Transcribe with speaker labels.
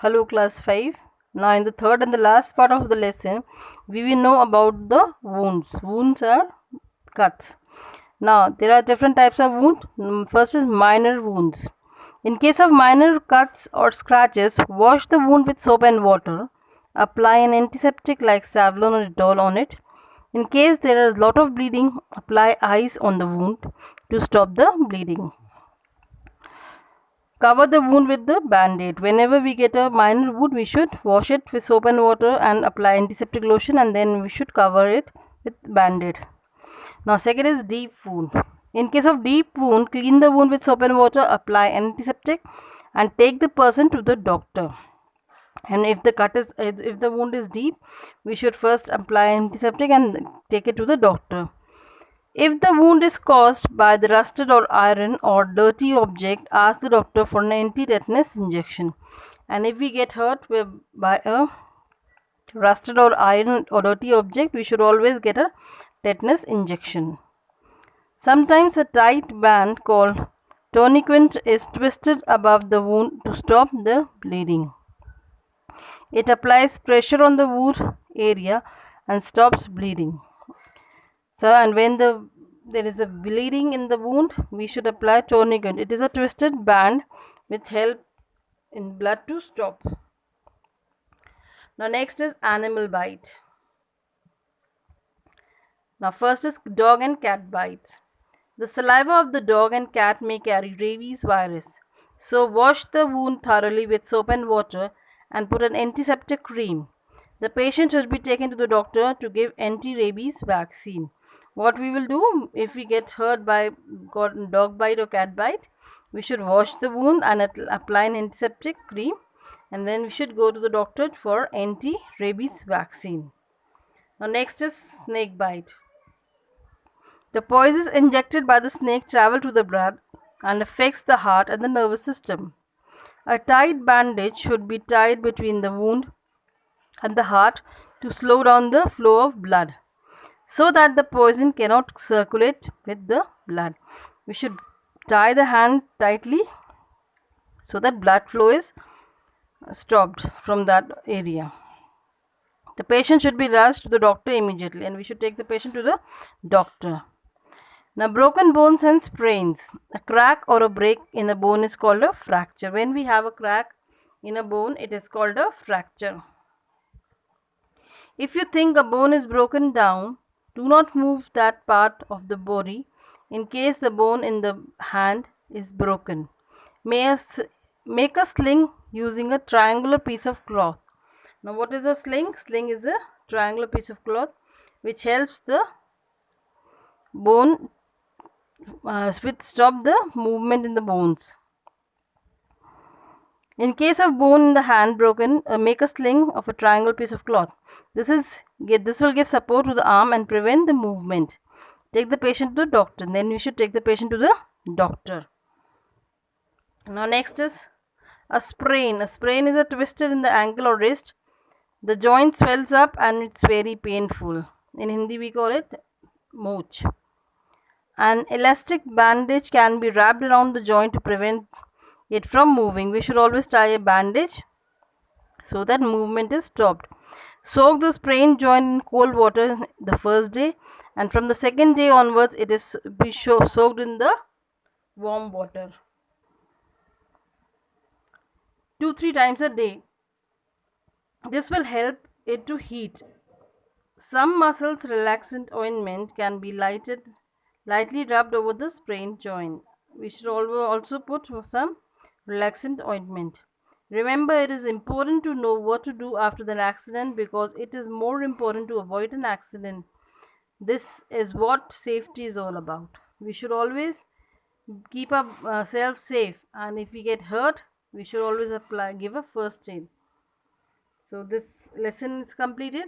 Speaker 1: Hello class 5. Now in the third and the last part of the lesson, we will know about the wounds. Wounds are cuts. Now there are different types of wound. First is minor wounds. In case of minor cuts or scratches, wash the wound with soap and water. Apply an antiseptic like Savlon or Dettol on it. In case there is a lot of bleeding, apply ice on the wound to stop the bleeding. Cover the wound with the band-aid. Whenever we get a minor wound, we should wash it with soap and water and apply antiseptic lotion, and then we should cover it with band-aid. Now second is deep wound. In case of deep wound, clean the wound with soap and water, apply antiseptic and take the person to the doctor. And if the wound is deep, we should first apply antiseptic and take it to the doctor. If the wound is caused by the rusted or iron or dirty object, ask the doctor for an anti-tetanus injection. And if we get hurt by a rusted or iron or dirty object, we should always get a tetanus injection. Sometimes a tight band called tourniquet is twisted above the wound to stop the bleeding. It applies pressure on the wound area and stops bleeding. So, and when there is a bleeding in the wound, we should apply tourniquet. It is a twisted band which help in blood to stop. Now next is animal bite. Now first is dog and cat bites. The saliva of the dog and cat may carry rabies virus. So wash the wound thoroughly with soap and water and put an antiseptic cream. The patient should be taken to the doctor to give anti-rabies vaccine. What we will do if we get hurt by dog bite or cat bite, we should wash the wound and apply an antiseptic cream, and then we should go to the doctor for anti-rabies vaccine. Now next is snake bite. The poisons injected by the snake travel to the blood and affects the heart and the nervous system. A tight bandage should be tied between the wound and the heart to slow down the flow of blood, so that the poison cannot circulate with the blood. We should tie the hand tightly so that blood flow is stopped from that area. The patient should be rushed to the doctor immediately, and we should take the patient to the doctor. Now broken bones and sprains. A crack or a break in a bone is called a fracture. When we have a crack in a bone, it is called a fracture. If you think a bone is broken down, do not move that part of the body in case the bone in the hand is broken. Make a sling using a triangular piece of cloth. Now what is a sling? Sling is a triangular piece of cloth which helps the bone stop the movement in the bones. In case of bone in the hand broken, make a sling of a triangle piece of cloth. This will give support to the arm and prevent the movement. Take the patient to the doctor. Then we should take the patient to the doctor. Now next is a sprain. A sprain is a twisted in the ankle or wrist. The joint swells up and it's very painful. In Hindi we call it moch. An elastic bandage can be wrapped around the joint to prevent it from moving. We should always tie a bandage so that movement is stopped. Soak the sprained joint in cold water the first day, and from the second day onwards it is soaked in the warm water 2-3 times a day. This will help it to heat. Some muscles relaxant ointment can be lightly rubbed over the sprained joint. We should also put some relaxant ointment. Remember, it is important to know what to do after an accident because it is more important to avoid an accident. This is what safety is all about. We should always keep ourselves safe, and if we get hurt, we should always give a first aid. So this lesson is completed.